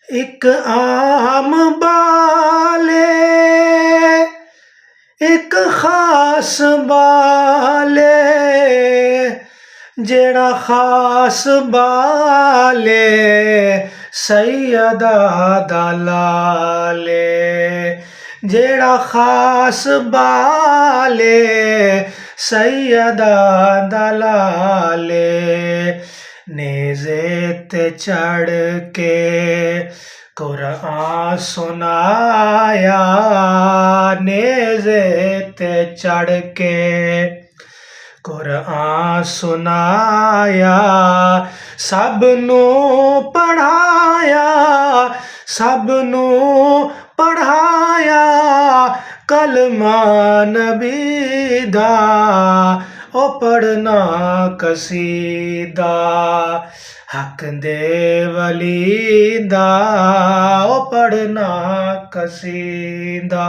ਇੱਕ ਆਮ ਬਾਲੇ ਇੱਕ ਖਾਸ ਬਾਲੇ, ਜਿਹੜਾ ਖਾਸ ਬਾਲੇ ਸੈਯਦਾ ਦਾ ਲਾਲੇ, ਜਿਹੜਾ ਖਾਸ ਬਾਲੇ ਸੈਯਦਾ ਦਾ ਲਾਲੇ। ਨੇਜ਼ੇ ਤੇ ਚੜ ਕੇ ਕੁਰਾਨ ਸੁਨਾਇਆ, ਨੇਜ਼ੇ ਤੇ ਚੜ ਕੇ ਕੁਰਾਨ ਸੁਨਾਇਆ, ਸਭ ਨੂੰ ਪੜ੍ਹਾਇਆ, ਸਭ ਨੂੰ ਪੜ੍ਹਾਇਆ ਕਲਮਾ ਨਬੀ ਦਾ, ਉਹ ਪੜ੍ਹਨਾ ਕਸੀਦਾ ਹੱਕ ਦੇ ਵਲੀ ਦਾ, ਉਹ ਪੜ੍ਹਨਾ ਕਸੀਦਾ।